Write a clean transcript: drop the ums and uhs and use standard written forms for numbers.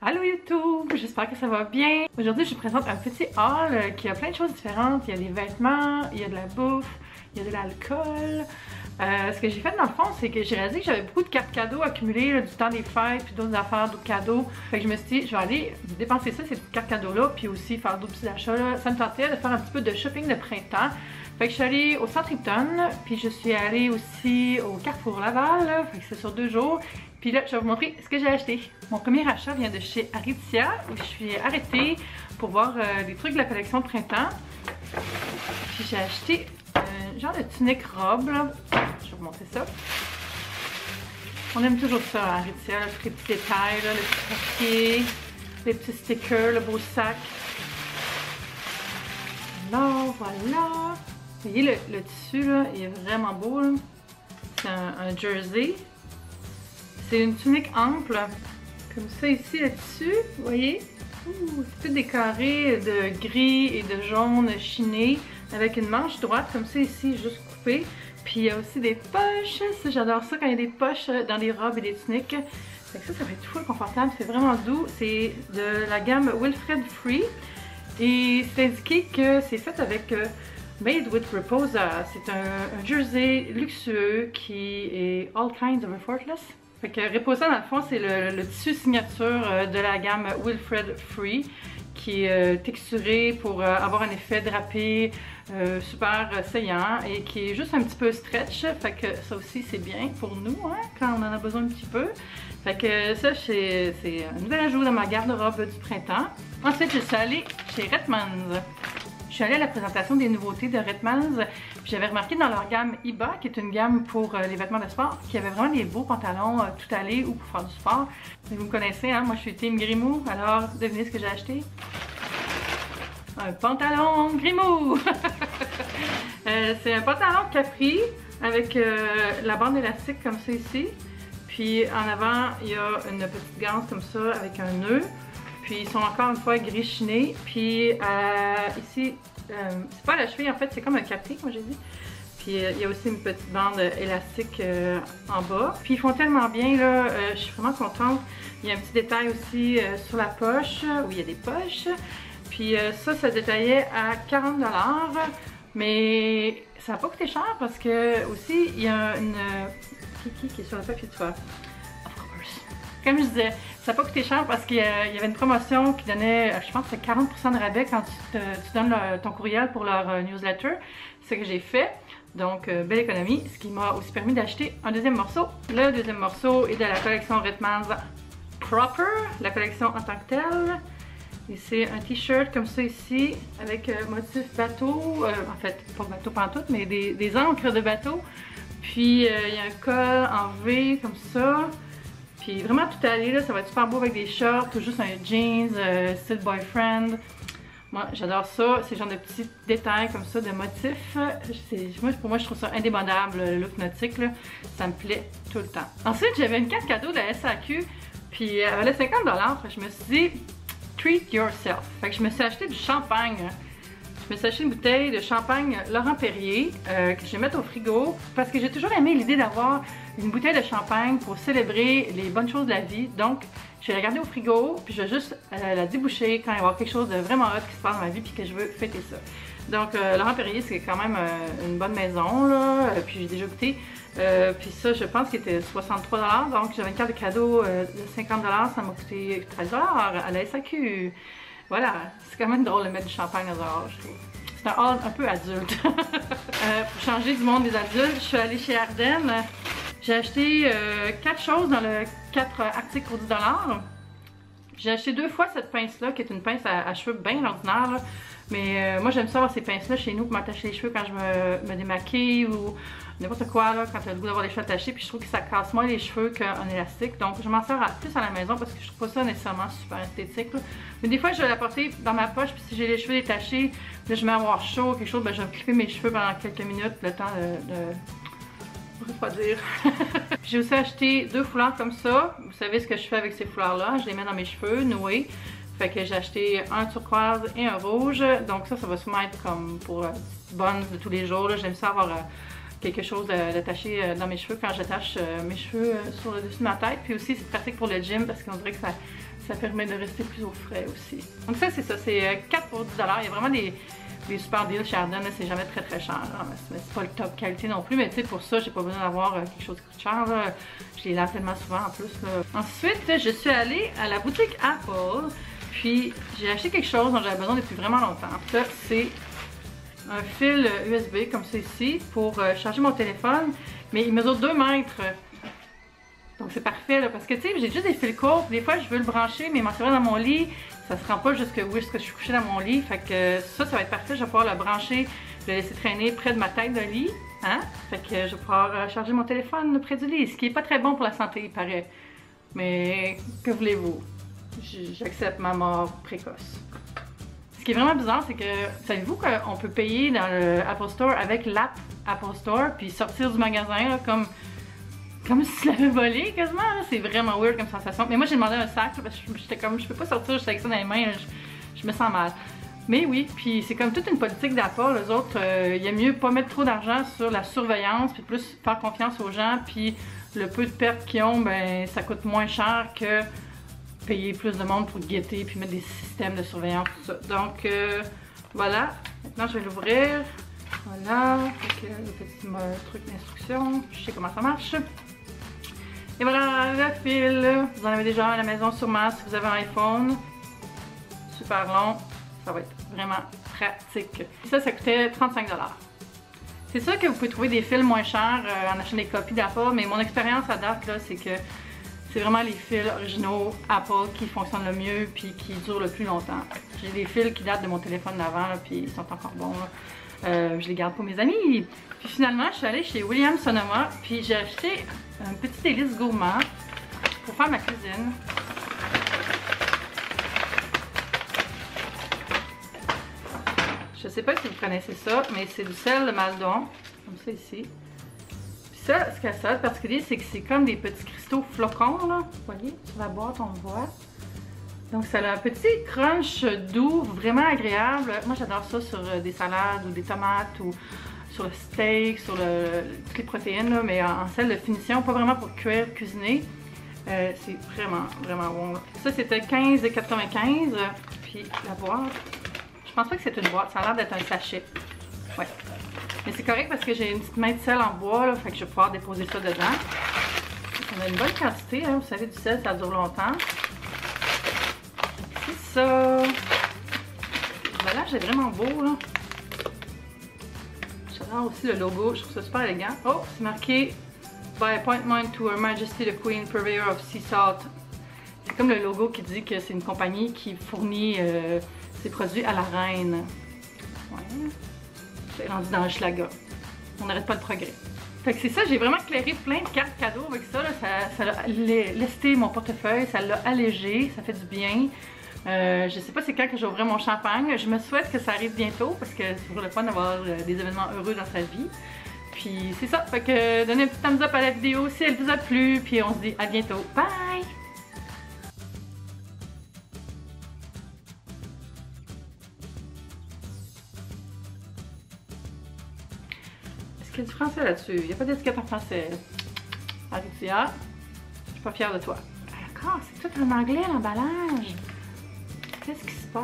Allô YouTube, j'espère que ça va bien. Aujourd'hui, je vous présente un petit haul qui a plein de choses différentes. Il y a des vêtements, il y a de la bouffe, il y a de l'alcool. Ce que j'ai fait dans le fond, c'est que j'ai réalisé que j'avais beaucoup de cartes cadeaux accumulées là, du temps des fêtes, puis d'autres affaires, d'autres cadeaux. Fait que je me suis dit, je vais aller dépenser ça, ces cartes cadeaux-là, puis aussi faire d'autres petits achats. Là. Ça me tentait de faire un petit peu de shopping de printemps. Fait que je suis allée au Centre Ipton, puis je suis allée aussi au Carrefour Laval, là. Fait que c'est sur 2 jours. Puis là, je vais vous montrer ce que j'ai acheté. Mon premier achat vient de chez Aritzia, où je suis arrêtée pour voir des trucs de la collection de printemps. Puis j'ai acheté un genre de tunique robe, là. Je vais vous montrer ça. On aime toujours ça à Aritzia, là, tous les petits détails, là, le petit papier, les petits stickers, le beau sac. Alors, voilà. Vous voyez, le tissu, là, il est vraiment beau. C'est un jersey. C'est une tunique ample, comme ça ici, le tissu, vous voyez? C'est tout décoré de gris et de jaune chiné, avec une manche droite, comme ça ici, juste coupée. Puis il y a aussi des poches, j'adore ça quand il y a des poches dans les robes et des tuniques. Fait que ça va être full confortable, c'est vraiment doux. C'est de la gamme Wilfred Free. Et c'est indiqué que c'est fait avec Made with Reposa. C'est un jersey luxueux qui est all kinds of effortless. Fait que Reposa, dans le fond, c'est le tissu signature de la gamme Wilfred Free qui est texturé pour avoir un effet drapé super saillant et qui est juste un petit peu stretch. Fait que ça aussi, c'est bien pour nous, hein, quand on en a besoin un petit peu. Fait que ça, c'est un nouvel ajout dans ma garde-robe du printemps. Ensuite, je suis allée chez Redmans. Je suis allée à la présentation des nouveautés de Redmans. J'avais remarqué dans leur gamme Iba, qui est une gamme pour les vêtements de sport, qu'il y avait vraiment des beaux pantalons tout allés ou pour faire du sport. Et vous me connaissez, hein? Moi je suis team Grimaud, alors devinez ce que j'ai acheté? Un pantalon Grimaud! C'est un pantalon capri avec la bande élastique comme ça ici. Puis en avant, il y a une petite ganse comme ça avec un nœud. Puis ils sont encore une fois gris chiné. Puis ici, c'est pas à la cheville en fait, c'est comme un capri, comme j'ai dit. Puis il y a aussi une petite bande élastique en bas. Puis ils font tellement bien là, je suis vraiment contente. Il y a un petit détail aussi sur la poche, où il y a des poches. Puis ça se détaillait à 40$. Mais ça n'a pas coûté cher parce que aussi il y a une qui est sur le papier de toile. Comme je disais, ça n'a pas coûté cher parce qu'il y avait une promotion qui donnait, je pense que c'est 40% de rabais quand tu donnes ton courriel pour leur newsletter. C'est ce que j'ai fait. Donc, belle économie, ce qui m'a aussi permis d'acheter un deuxième morceau. Le deuxième morceau est de la collection Redmans Proper, la collection en tant que telle. Et c'est un t-shirt comme ça ici, avec motif bateau, en fait, pas bateau pantoute, mais des ancres de bateau. Puis, il y a un col en V comme ça. Puis vraiment tout allé, là, ça va être super beau avec des shorts ou juste un jeans, style boyfriend. Moi j'adore ça, c'est genre de petits détails comme ça, de motifs. Pour moi je trouve ça indémodable, le look nautique, là. Ça me plaît tout le temps. Ensuite j'avais une carte cadeau de la SAQ, puis elle valait 50$. Je me suis dit, treat yourself. Fait que je me suis acheté du champagne. Je me suis acheté une bouteille de champagne Laurent Perrier que je vais mettre au frigo parce que j'ai toujours aimé l'idée d'avoir une bouteille de champagne pour célébrer les bonnes choses de la vie. Donc, je vais la garder au frigo puis je vais juste la déboucher quand il va y avoir quelque chose de vraiment hot qui se passe dans ma vie puis que je veux fêter ça. Donc, Laurent Perrier, c'est quand même une bonne maison, là. Puis j'ai déjà goûté. Puis ça, je pense qu'il était 63$. Donc, j'avais une carte de cadeau de 50$. Ça m'a coûté 13$ à la SAQ. Voilà, c'est quand même drôle de mettre du champagne dehors, je trouve. C'est un haul un peu adulte. Pour changer du monde des adultes, je suis allée chez Ardennes. J'ai acheté 4 choses dans le 4 articles pour 10$. J'ai acheté 2 fois cette pince-là, qui est une pince à cheveux bien ordinaire. Là. Mais moi, j'aime ça avoir ces pinces-là chez nous pour m'attacher les cheveux quand je me démaquille ou n'importe quoi, là, quand tu as le goût d'avoir les cheveux attachés. Puis je trouve que ça casse moins les cheveux qu'un élastique. Donc, je m'en sers plus à la maison parce que je trouve pas ça nécessairement super esthétique. Là. Mais des fois, je vais la porter dans ma poche. Puis si j'ai les cheveux détachés, là, je vais avoir chaud ou quelque chose, ben, je vais clipper mes cheveux pendant quelques minutes, le temps de refroidir. J'ai aussi acheté 2 foulards comme ça. Vous savez ce que je fais avec ces foulards-là. Je les mets dans mes cheveux, noués. Fait que j'ai acheté un turquoise et un rouge. Donc ça va sûrement être comme pour bonnes de tous les jours. J'aime ça avoir quelque chose d'attaché dans mes cheveux quand j'attache mes cheveux sur le dessus de ma tête. Puis aussi c'est pratique pour le gym parce qu'on dirait que ça permet de rester plus au frais aussi. Donc ça, c'est ça, c'est 4 pour 10$. Il y a vraiment des super deals chez Ardennes, c'est jamais très cher. C'est pas le top qualité non plus, mais tu sais, pour ça, j'ai pas besoin d'avoir quelque chose qui coûte cher. Là. Je les lave tellement souvent en plus. Là. Ensuite, je suis allée à la boutique Apple, puis j'ai acheté quelque chose dont j'avais besoin depuis vraiment longtemps. Ça, c'est un fil USB comme ça ici pour charger mon téléphone, mais il mesure 2 mètres. Donc c'est parfait là, parce que tu sais, j'ai juste des fils courts, des fois je veux le brancher, mais m'en servir dans mon lit, ça se rend pas jusque où est-ce que je suis couchée dans mon lit. Fait que ça va être parfait, je vais pouvoir le brancher, le laisser traîner près de ma tête de lit. Hein? Fait que je vais pouvoir charger mon téléphone près du lit, ce qui est pas très bon pour la santé, il paraît. Mais que voulez-vous? J'accepte ma mort précoce. Ce qui est vraiment bizarre, c'est que, savez-vous qu'on peut payer dans le Apple Store avec l'app Apple Store, puis sortir du magasin là, comme si tu l'avais volé quasiment, c'est vraiment weird comme sensation. Mais moi j'ai demandé un sac là, parce que j'étais comme, je peux pas sortir juste avec ça dans les mains, là, je me sens mal. Mais oui, puis c'est comme toute une politique d'Apple, les autres, il y a mieux pas mettre trop d'argent sur la surveillance, puis plus faire confiance aux gens, puis le peu de pertes qu'ils ont, ben ça coûte moins cher que payer plus de monde pour guetter, puis mettre des systèmes de surveillance, tout ça. Donc voilà, maintenant je vais l'ouvrir. Voilà, donc, le petit truc d'instruction, je sais comment ça marche. Et voilà, le fil, vous en avez déjà un à la maison sûrement si vous avez un iPhone. Super long, ça va être vraiment pratique. Ça coûtait 35$. C'est sûr que vous pouvez trouver des fils moins chers en achetant des copies d'Apple, mais mon expérience à date, là, c'est que c'est vraiment les fils originaux Apple qui fonctionnent le mieux puis qui durent le plus longtemps. J'ai des fils qui datent de mon téléphone d'avant, puis ils sont encore bons. Là. Je les garde pour mes amis. Puis finalement, je suis allée chez Williams Sonoma, puis j'ai acheté un petit délice gourmand pour faire ma cuisine. Je sais pas si vous connaissez ça, mais c'est du sel de Maldon, comme ça ici. Puis ça, ce qui a ça de particulier, c'est que c'est comme des petits cristaux flocons, là. Vous voyez, sur la boîte, on le voit. Donc ça a un petit crunch doux, vraiment agréable. Moi j'adore ça sur des salades ou des tomates ou sur le steak, sur toutes les protéines, là, mais en sel de finition, pas vraiment pour cuire, cuisiner. C'est vraiment, vraiment bon. Là. Ça c'était 15,95$. Puis la boîte, je pense pas que c'est une boîte, ça a l'air d'être un sachet. Ouais. Mais c'est correct parce que j'ai une petite main de sel en bois, là, fait que je vais pouvoir déposer ça dedans. On a une bonne quantité, hein, vous savez, du sel, ça dure longtemps. C'est ça. Voilà, j'ai vraiment beau, là. J'adore aussi le logo, je trouve ça super élégant. Oh, c'est marqué By appointment to Her Majesty the Queen, Purveyor of Sea Salt. C'est comme le logo qui dit que c'est une compagnie qui fournit ses produits à la reine. Ouais. C'est rendu dans le Schlager. On n'arrête pas le progrès. Fait que c'est ça, j'ai vraiment clairé plein de cartes cadeaux avec ça. Là. Ça a lesté mon portefeuille, ça l'a allégé, ça fait du bien. Je sais pas c'est quand que j'ai ouvert mon champagne. Je me souhaite que ça arrive bientôt parce que c'est toujours le fun d'avoir des événements heureux dans sa vie. Puis c'est ça, fait que donnez un petit thumbs up à la vidéo si elle vous a plu. Puis on se dit à bientôt. Bye! Est-ce qu'il y a du français là-dessus? Il n'y a pas d'étiquette en français. Aritia, je suis pas fière de toi. D'accord, c'est tout en anglais l'emballage. Qu'est-ce qui se passe?